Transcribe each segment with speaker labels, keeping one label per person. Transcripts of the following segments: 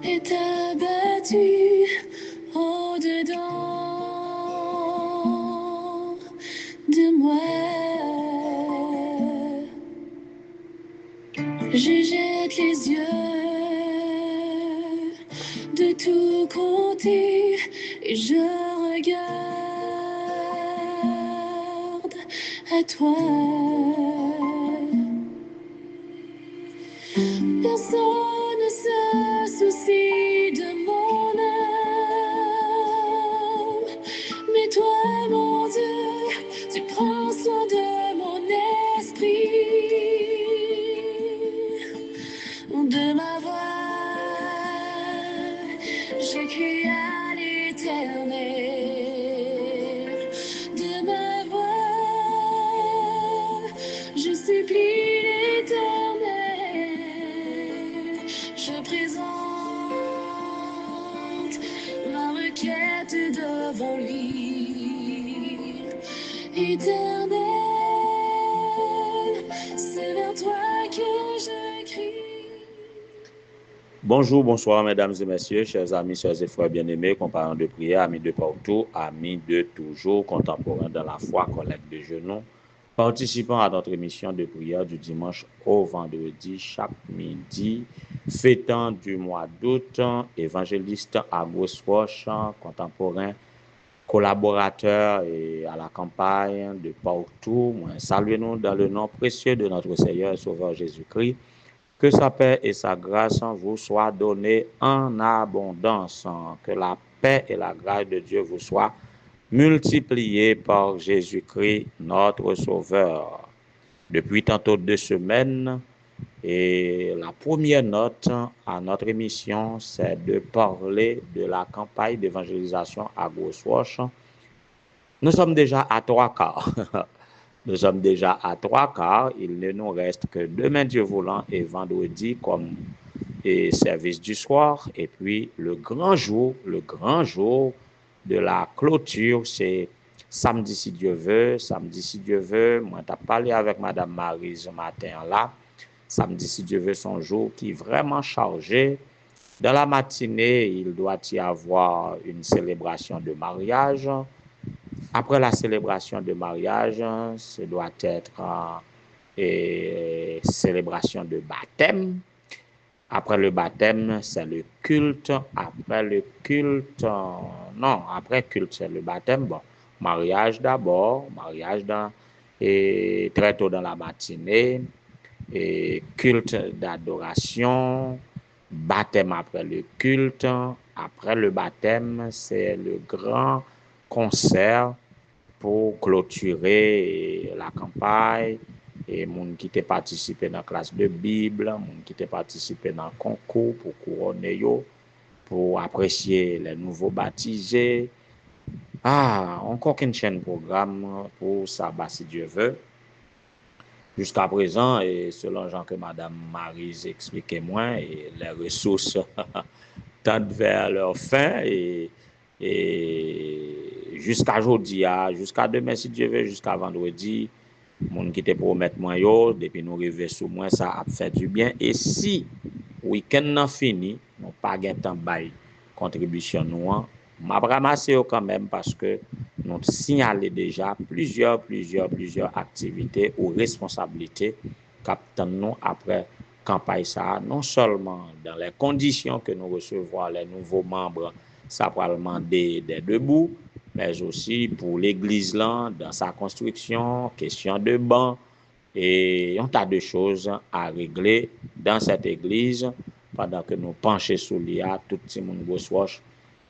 Speaker 1: est abattu au-dedans de moi. Je jette les yeux de tous côtés et je regarde à toi. Personne ne se soucie de mon âme, mais toi, mon Dieu, tu prends soin de mon esprit, de ma voix. Je crie à l'Éternel, de ma voix. Je supplie l'Éternel. Je présente ma requête devant lui. Éternel, c'est vers toi que je crie.
Speaker 2: Bonjour, bonsoir, mesdames et messieurs, chers amis, chers et frères bien-aimés, compagnons de prière, amis de partout, amis de toujours, contemporains dans la foi, collègues de genoux, participants à notre émission de prière du dimanche au vendredi, chaque midi, fêtant du mois d'août, évangéliste à Gosroche, contemporain, collaborateurs et à la campagne de partout. Saluez-nous dans le nom précieux de notre Seigneur et Sauveur Jésus-Christ. Que sa paix et sa grâce vous soient données en abondance. Que la paix et la grâce de Dieu vous soient multipliées par Jésus-Christ, notre Sauveur. Depuis tantôt 2 semaines, et la première note à notre émission, c'est de parler de la campagne d'évangélisation à Grosroche. Nous sommes déjà à 3/4. Nous sommes déjà à 3/4. Il ne nous reste que demain, Dieu voulant, et vendredi comme service du soir. Et puis le grand jour de la clôture, c'est samedi si Dieu veut. Samedi si Dieu veut. Moi, j'ai parlé avec Madame Marie ce matin là. Samedi si Dieu veut, son jour qui est vraiment chargé. Dans la matinée, il doit y avoir une célébration de mariage. Après la célébration de mariage, ce doit être une célébration de baptême. Après le baptême, c'est le culte. Après le culte, après culte, c'est le baptême. Bon, mariage d'abord, et très tôt dans la matinée, et culte d'adoration, baptême après le culte. Après le baptême, c'est le grand concert pour clôturer la campagne. Et moun qui te participé dans la classe de Bible, moun qui te participé dans le concours pour couronner yo, pour apprécier les nouveaux baptisés. Encore qu'une chaîne programme pour ça, si Dieu veut. Jusqu'à présent, et selon Jean que Madame Marie expliquait moi, et les ressources tendent vers leur fin et jusqu'à aujourd'hui, jusqu'à demain si Dieu veut, jusqu'à vendredi, moun qui te promet moi yo, depuis nous arriver sous moi, ça a fait du bien. Et si week-end n'a fini, nous pas gain temps bail contribution nous, m'a ramasser quand même parce que nous signalé déjà plusieurs activités ou responsabilités qu'attendent nous après campagne ça, non seulement dans les conditions que nous recevons les nouveaux membres, ça va demander des debout, mais aussi pour l'église là, dans sa construction, question de banc, et un tas de choses à régler dans cette église pendant que nous penchons sur l'IA, tout le monde Grosroche,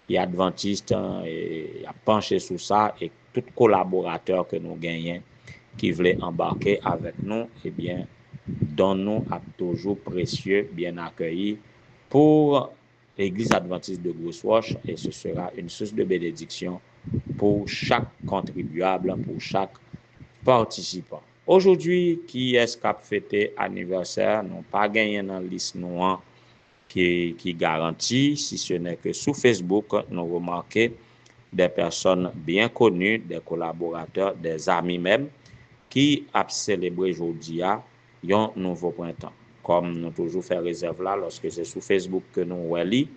Speaker 2: il y a adventistes, et il y a penché sur ça, et tout collaborateur que nous gagnons qui voulait embarquer avec nous, eh bien, donne-nous à toujours précieux, bien accueillis pour l'église adventiste de Grosroche, et ce sera une source de bénédiction pour chaque contribuable, pour chaque participant. Aujourd'hui, qui est-ce qui a fêté anniversaire? Nous pas gagné dans la liste noire qui garantit, si ce n'est que sur Facebook, nous remarquons des personnes bien connues, des collaborateurs, des amis même, qui a célébré aujourd'hui un nouveau printemps. Comme nous toujours fait réserve là, lorsque c'est sur Facebook que nous voyons,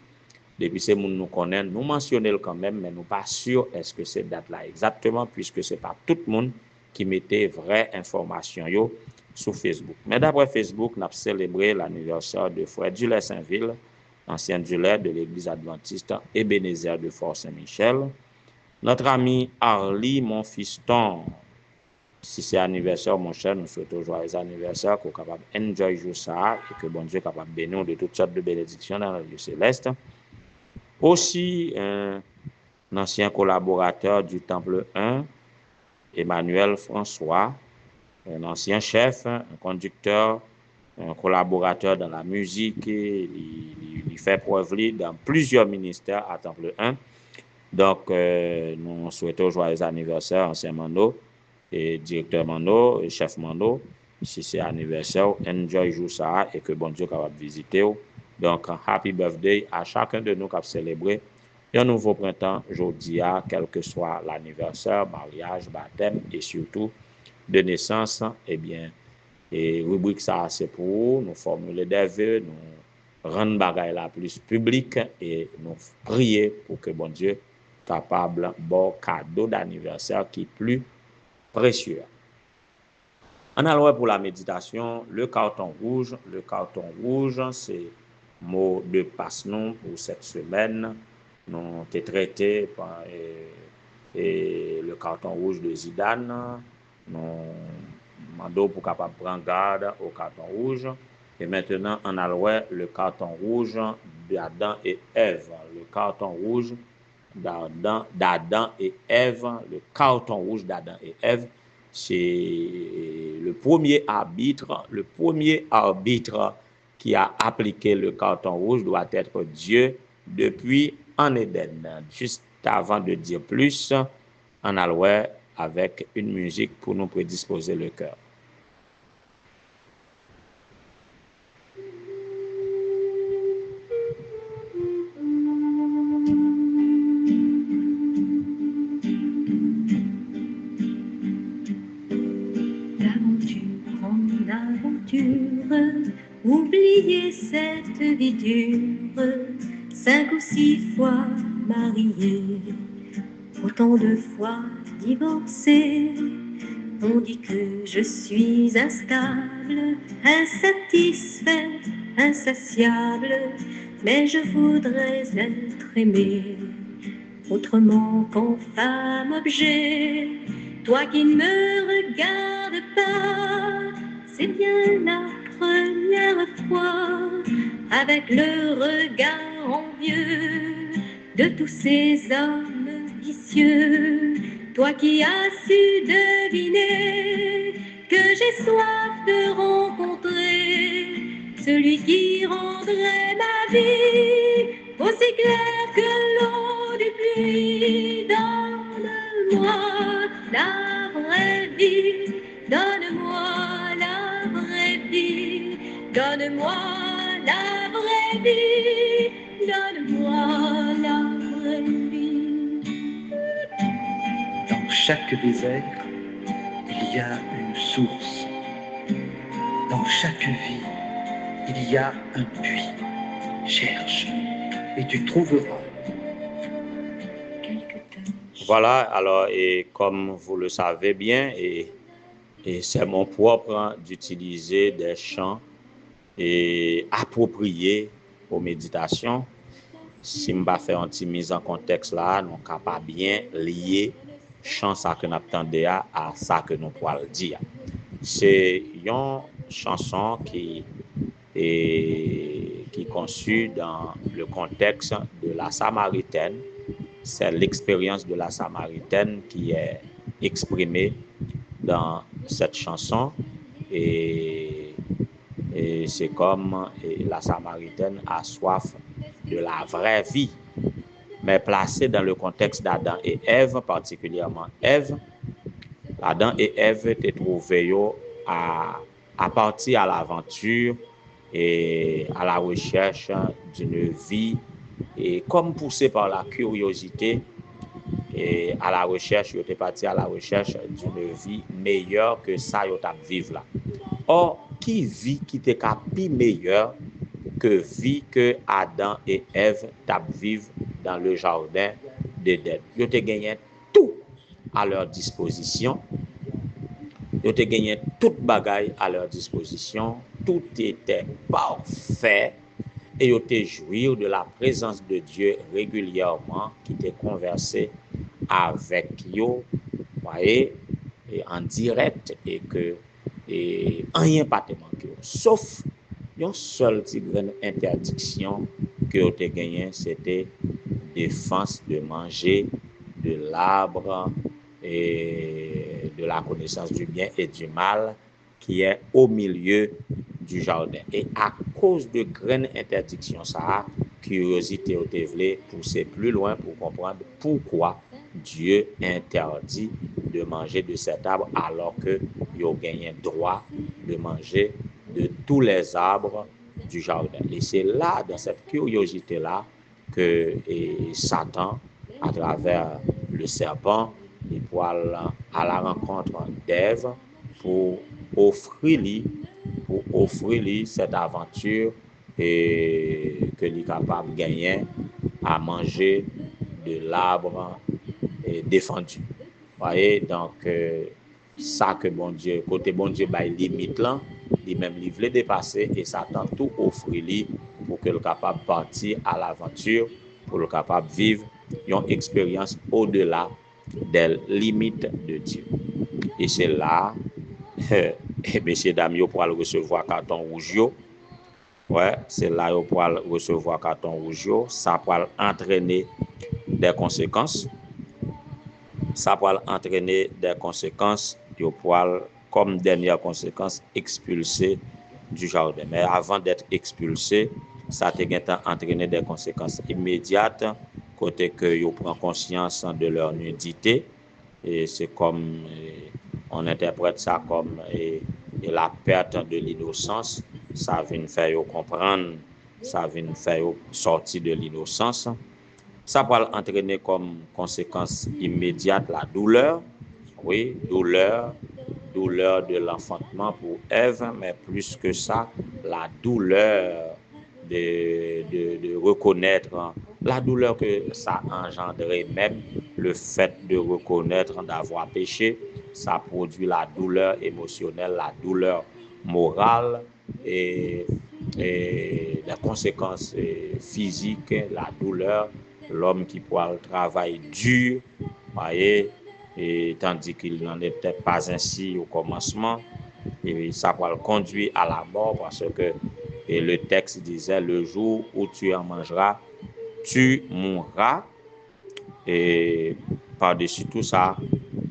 Speaker 2: Depuis ces gens nous connaissent, nous mentionnons quand même, mais nous pas sûrs est-ce que cette date-là exactement, puisque c'est pas tout le monde qui mettait vraie information yo sur Facebook. Mais d'après Facebook, nous avons célébré l'anniversaire de Frère Dulet Saint-Ville, ancien Dulet de l'église adventiste Ebenezer de Fort Saint-Michel. Notre ami Harley Monfiston, si c'est anniversaire, mon cher, nous souhaitons joyeux anniversaire, qu'on soit capable d'enjoy jour ça, et que bon Dieu soit capable de bénir de toutes sortes de bénédictions dans le lieu céleste. Aussi, un ancien collaborateur du Temple 1, Emmanuel François, un ancien chef, un conducteur, un collaborateur dans la musique, il fait preuve dans plusieurs ministères à Temple 1. Donc, nous souhaitons joyeux anniversaire, ancien Mando, et directeur Mando, et chef Mando. Si c'est anniversaire, enjoy jour ça, et que bon Dieu capable visiter. Donc, happy birthday à chacun de nous qui a célébré un nouveau printemps, aujourd'hui, quel que soit l'anniversaire, mariage, baptême, et surtout de naissance. Eh bien, et rubrique ça, c'est pour nous formuler des vœux, nous rendre bagaille la plus publique et nous prier pour que bon Dieu capable bon cadeau d'anniversaire qui est plus précieux. En allant pour la méditation, le carton rouge. Le carton rouge, c'est mot de passe-nom pour cette semaine. Nous avons traité par le carton rouge de Zidane. Nous demandons pour capable prendre garde au carton rouge. Et maintenant, on a le carton rouge d'Adam et Ève. Le carton rouge d'Adam et Ève. Le carton rouge d'Adam et Ève, c'est le premier arbitre qui a appliqué le carton rouge doit être Dieu depuis en Éden. Juste avant de dire plus, on a loué avec une musique pour nous prédisposer le cœur.
Speaker 1: Oubliez cette vie dure, 5 ou 6 fois mariée, autant de fois divorcée. On dit que je suis instable, insatisfait, insatiable, mais je voudrais être aimée autrement qu'en femme objet. Toi qui ne me regardes pas, c'est bien la première fois, avec le regard envieux de tous ces hommes vicieux. Toi qui as su deviner que j'ai soif de rencontrer celui qui rendrait ma vie aussi claire que l'eau du puits. Donne-moi la vraie vie, donne-moi la vraie vie, donne-moi la vraie vie, donne-moi la vraie vie.
Speaker 3: Dans chaque désert, il y a une source. Dans chaque vie, il y a un puits. Cherche et tu trouveras.
Speaker 2: Voilà, alors, et comme vous le savez bien, et c'est mon propre d'utiliser des chants et appropriés aux méditations. Si je ne fais pas une mise en contexte là, nous sommes pas bien lier chant ça que nous attendons à ça que nous pouvons dire. C'est une chanson qui est conçue dans le contexte de la Samaritaine. C'est l'expérience de la Samaritaine qui est exprimée dans cette chanson et c'est comme la Samaritaine a soif de la vraie vie, mais placée dans le contexte d'Adam et Ève, particulièrement Ève. Adam et Ève étaient trouvés à partir à l'aventure et à la recherche d'une vie, et comme poussé par la curiosité et à la recherche, ils étaient partis à la recherche d'une vie meilleure que ça ils ont vivre là. Or, qui vit qui était plus meilleur que vie que Adam et Ève tap vivre dans le jardin d'Éden. Ils ont gagné tout à leur disposition. Ils ont gagné toute bagaille à leur disposition. Tout était parfait. Et ils ont joui de la présence de Dieu régulièrement, qui était conversé avec eux, voyez, et en direct, et que rien pas te manqué. Sauf une seule grande interdiction que vous avez gagné, c'était défense de manger de l'arbre et de la connaissance du bien et du mal qui est au milieu du jardin. Et à cause de grandes interdictions, ça, curiosité au voulu pousser plus loin pour comprendre pourquoi Dieu interdit de manger de cet arbre alors que il a gagné droit de manger de tous les arbres du jardin. Et c'est là, dans cette curiosité-là, que Satan, à travers le serpent, il peut aller à la rencontre d'Ève pour offrir cette aventure et que il est capable de gagner à manger de l'arbre défendu. Voyez, donc ça que bon Dieu, côté bon Dieu, bah, limite là, il même il voulait dépasser et Satan tout offre lui pour que le capable partir à l'aventure, pour le capable vivre une expérience au-delà des limites de Dieu. Et c'est là, messieurs dames, vous pourrez recevoir carton rouge. Ouais, c'est là vous pourrez recevoir carton rouge. Ça pourra entraîner des conséquences. Ça pourra entraîner des conséquences. Vous pourrez, comme dernière conséquence, expulser du jardin. Mais avant d'être expulsé, ça a entraîné des conséquences immédiates, côté que vous prenez conscience de leur nudité. Et c'est comme, on interprète ça comme la perte de l'innocence. Ça vient faire comprendre, ça vient faire sortir de l'innocence. Ça va entraîner comme conséquence immédiate la douleur. Oui, douleur de l'enfantement pour Ève, mais plus que ça, la douleur de reconnaître, la douleur que ça engendrait même, le fait de reconnaître d'avoir péché, ça produit la douleur émotionnelle, la douleur morale et les conséquences physiques, la douleur, l'homme qui pourra travailler dur, voyez, et tandis qu'il n'en est peut-être pas ainsi au commencement, et ça va le conduire à la mort parce que le texte disait le jour où tu en mangeras, tu mourras. Et par-dessus tout ça,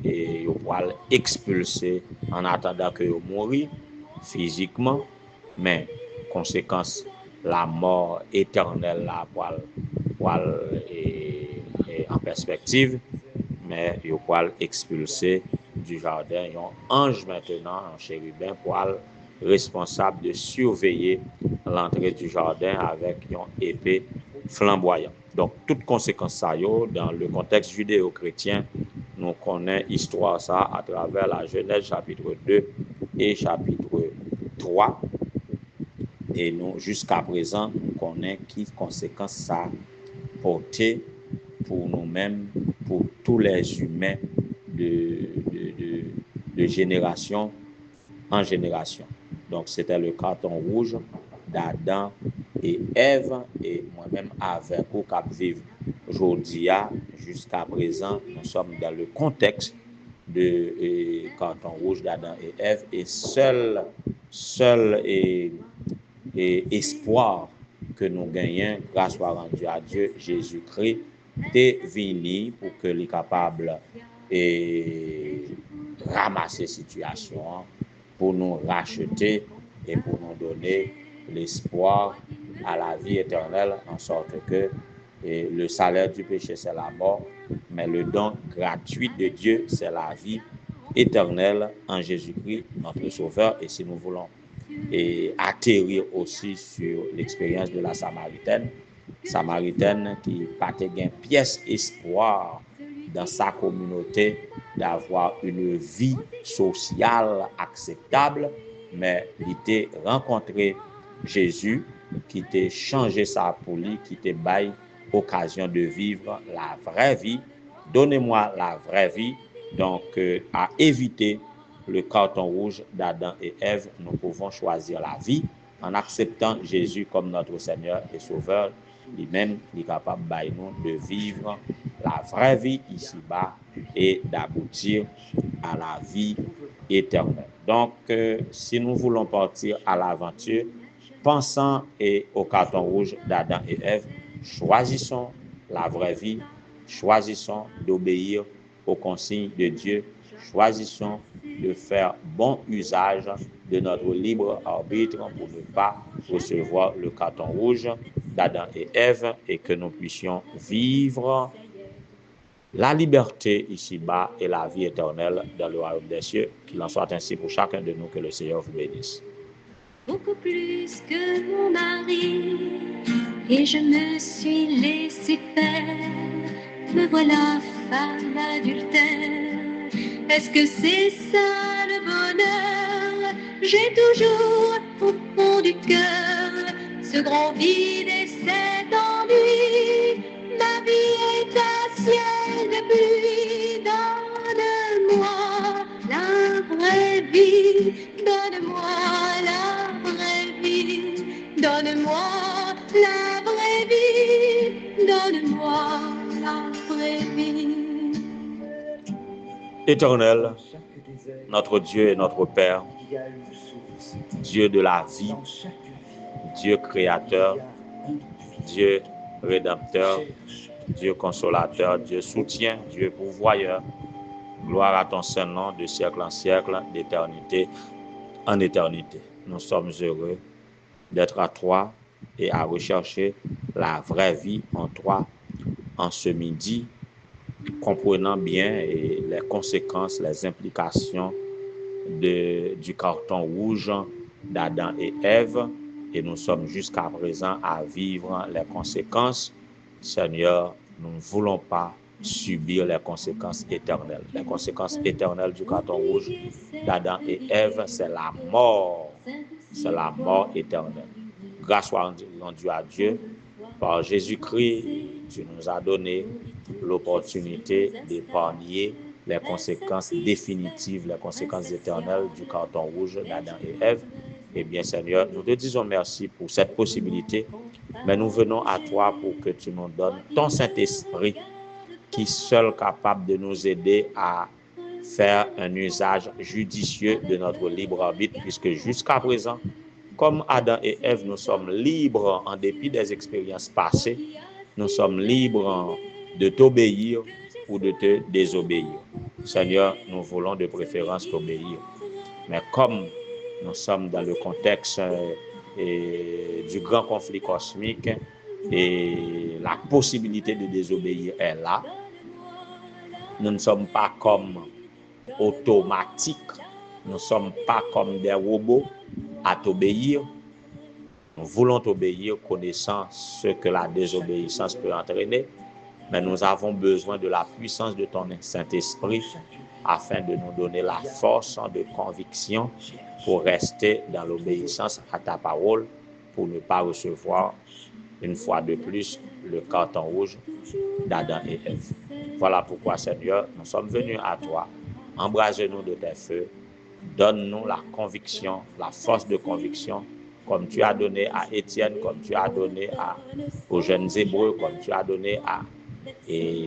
Speaker 2: et on pourra l'expulser en attendant que vous mourrez physiquement, mais conséquence, la mort éternelle là, en perspective, mais il pourra l'expulser du jardin. Il y a un ange maintenant, un chérubin, pour responsable de surveiller l'entrée du jardin avec une épée flamboyante. Donc, toute conséquence ça, dans le contexte judéo-chrétien, nous connaissons l'histoire ça à travers la Genèse chapitre 2 et chapitre 3. Et nous, jusqu'à présent, nous connaissons qui conséquences ça porté pour nous-mêmes, pour tous les humains de génération en génération. Donc, c'était le carton rouge d'Adam et Ève, et moi-même avec au cap vivre aujourd'hui, jusqu'à présent, nous sommes dans le contexte de carton rouge d'Adam et Ève, et seul espoir que nous gagnons, grâce soit rendue à Dieu, Jésus-Christ est venu pour que les capables et ramasser situation, pour nous racheter et pour nous donner l'espoir à la vie éternelle, en sorte que le salaire du péché, c'est la mort, mais le don gratuit de Dieu, c'est la vie éternelle en Jésus-Christ, notre Sauveur. Et si nous voulons atterrir aussi sur l'expérience de la Samaritaine qui partait gain pièce espoir dans sa communauté d'avoir une vie sociale acceptable, mais il était rencontré Jésus qui t'a changé ça pour lui, qui t'a bail occasion de vivre la vraie vie. Donnez-moi la vraie vie. Donc, à éviter le carton rouge d'Adam et Ève, nous pouvons choisir la vie en acceptant Jésus comme notre Seigneur et Sauveur. Lui-même, il est capable de vivre la vraie vie ici-bas et d'aboutir à la vie éternelle. Donc, si nous voulons partir à l'aventure, pensant au carton rouge d'Adam et Ève, choisissons la vraie vie, choisissons d'obéir aux consignes de Dieu, choisissons de faire bon usage de notre libre arbitre pour ne pas recevoir le carton rouge d'Adam et Ève et que nous puissions vivre la liberté ici-bas et la vie éternelle dans le royaume des cieux. Qu'il en soit ainsi pour chacun de nous, que le Seigneur vous bénisse.
Speaker 1: Beaucoup plus que mon mari, et je me suis laissé faire. Me voilà femme adultère. Est-ce que c'est ça le bonheur? J'ai toujours au fond du cœur ce grand vide et cet ennui. Ma vie est un ciel de pluie. Donne-moi la vraie vie. Donne-moi la vraie vie. Donne-moi la vraie vie. Donne-moi la vraie vie.
Speaker 2: Éternel, notre Dieu et notre Père, Dieu de la vie, Dieu créateur, Dieu rédempteur, Dieu consolateur, Dieu soutien, Dieu pourvoyeur. Gloire à ton saint nom de siècle en siècle, d'éternité en éternité. Nous sommes heureux d'être à toi et à rechercher la vraie vie en toi en ce midi, comprenant bien les conséquences, les implications du carton rouge d'Adam et Ève, et nous sommes jusqu'à présent à vivre les conséquences. Seigneur, nous ne voulons pas subir les conséquences éternelles. Les conséquences éternelles du carton rouge d'Adam et Ève, c'est la mort. C'est la mort éternelle. Grâce soit rendue à Dieu. Par Jésus-Christ, tu nous as donné l'opportunité d'épargner les conséquences définitives, les conséquences éternelles du carton rouge d'Adam et Ève. Eh bien, Seigneur, nous te disons merci pour cette possibilité, mais nous venons à toi pour que tu nous donnes ton Saint-Esprit qui est seul capable de nous aider à faire un usage judicieux de notre libre arbitre, puisque jusqu'à présent, comme Adam et Ève, nous sommes libres en dépit des expériences passées, nous sommes libres de t'obéir ou de te désobéir. Seigneur, nous voulons de préférence t'obéir. Mais comme nous sommes dans le contexte du grand conflit cosmique et la possibilité de désobéir est là, nous ne sommes pas comme automatiques, nous ne sommes pas comme des robots à t'obéir. Nous voulons t'obéir, connaissant ce que la désobéissance peut entraîner, mais nous avons besoin de la puissance de ton Saint-Esprit afin de nous donner la force de conviction pour rester dans l'obéissance à ta parole, pour ne pas recevoir une fois de plus le carton rouge d'Adam et Ève. Voilà pourquoi, Seigneur, nous sommes venus à toi. Embrase-nous de tes feux. Donne-nous la conviction, la force de conviction, comme tu as donné à Étienne, comme tu as donné aux jeunes Hébreux, comme tu as donné à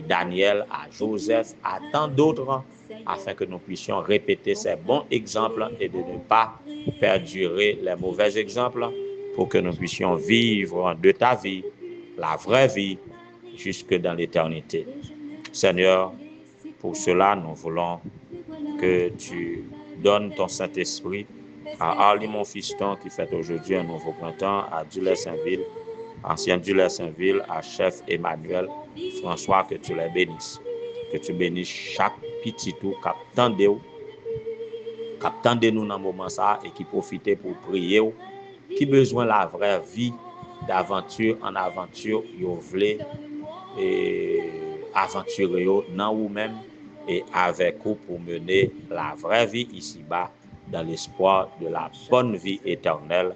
Speaker 2: Daniel, à Joseph, à tant d'autres, afin que nous puissions répéter ces bons exemples et de ne pas perdurer les mauvais exemples, pour que nous puissions vivre de ta vie, la vraie vie, jusque dans l'éternité. Seigneur, pour cela, nous voulons que tu donnes ton Saint-Esprit à Arlie Monfiston qui fête aujourd'hui un nouveau printemps, à Dulay-Saint-Ville, ancien Dulay-Saint-Ville, à chef Emmanuel François, que tu les bénisses. Que tu bénisses chaque petit tout qui attendait nous dans le moment ça et qui profitait pour prier, qui besoin la vraie vie d'aventure en aventure, yo vle et aventurer dans vous-même et avec vous pour mener la vraie vie ici-bas dans l'espoir de la bonne vie éternelle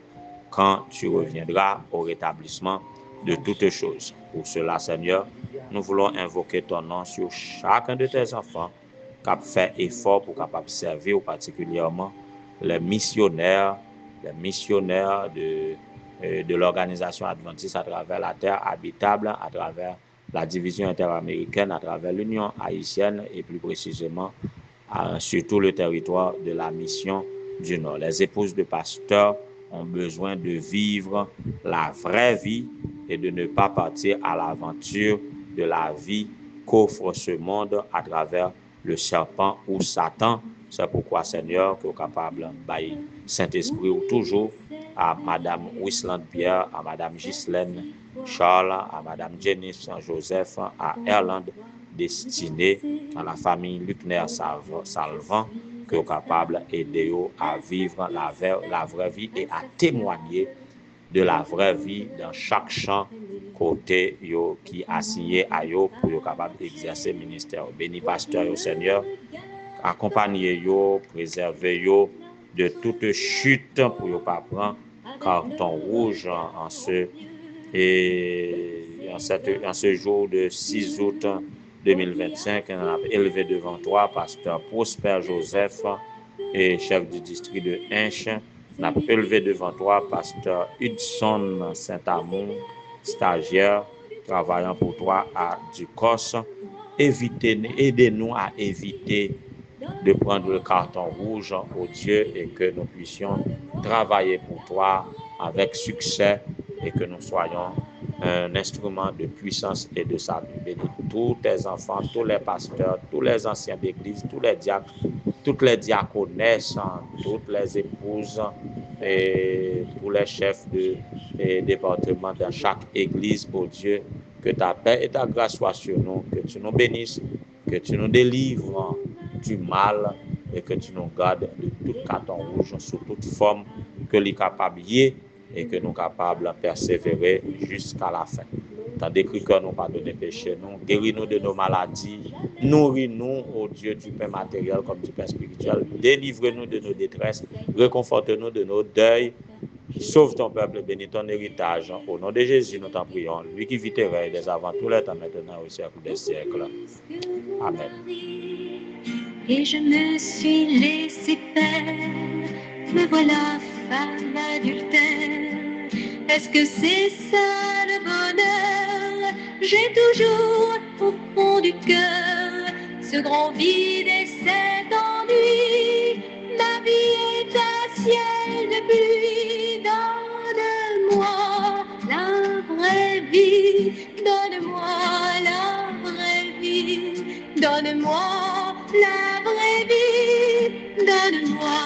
Speaker 2: quand tu reviendras au rétablissement de toutes choses. Pour cela, Seigneur, nous voulons invoquer ton nom sur chacun de tes enfants qui a fait effort pour capable servir particulièrement les missionnaires de l'organisation adventiste à travers la terre habitable, à travers la division interaméricaine, à travers l'Union haïtienne et plus précisément sur tout le territoire de la mission du Nord. Les épouses de pasteurs ont besoin de vivre la vraie vie et de ne pas partir à l'aventure de la vie qu'offre ce monde à travers le serpent ou Satan. C'est pourquoi, Seigneur, que vous êtes capable de Saint-Esprit ou toujours à Madame Wisland Pierre, à Madame Ghislaine Charles, à Madame Jennifer Saint-Joseph, à Erland Destiné, à la famille Luckner Salvant, que vous êtes capable d'aider à vivre la vraie vie et à témoigner de la vraie vie dans chaque champ côté yo qui assigné à yo pour yo capable d'exercer ministère. Béni pasteur au Seigneur, accompagner yo, préserver yo de toute chute pour yo pas prendre carton rouge en ce jour de 6 août 2025. On a élevé devant toi pasteur Prosper Joseph et chef du district de Hinche. On a élevé devant toi pasteur Hudson Saint-Amour, stagiaire travaillant pour toi à Ducos. Aidez-nous à éviter de prendre le carton rouge au Dieu et que nous puissions travailler pour toi avec succès et que nous soyons un instrument de puissance et de salut. Bénis tous tes enfants, tous les pasteurs, tous les anciens d'église, tous les diacres, toutes les diaconesses, toutes les épouses et tous les chefs de département dans chaque église, oh Dieu, que ta paix et ta grâce soient sur nous, que tu nous bénisses, que tu nous délivres du mal et que tu nous gardes de tout carton rouge sous toute forme que les capables et que nous capables de persévérer jusqu'à la fin. Tandis que nous pardonner péché, nous guéris-nous de nos maladies, nourris-nous, ô Dieu, du pain matériel comme du pain spirituel, délivre-nous de nos détresses, réconforte-nous de nos deuils, sauve ton peuple, bénis ton héritage. Au nom de Jésus, nous t'en prions, lui qui vit et règne dès avant tous les temps, maintenant au siècle des siècles. Amen.
Speaker 1: Et je me suis laissé faire, me voilà femme adultère. Est-ce que c'est ça le bonheur? J'ai toujours au fond du cœur ce grand vide et cet ennui. Ma vie est un ciel de pluie. Donne-moi la vraie vie. Donne-moi la vraie vie. Donne-moi la vraie vie. Donne-moi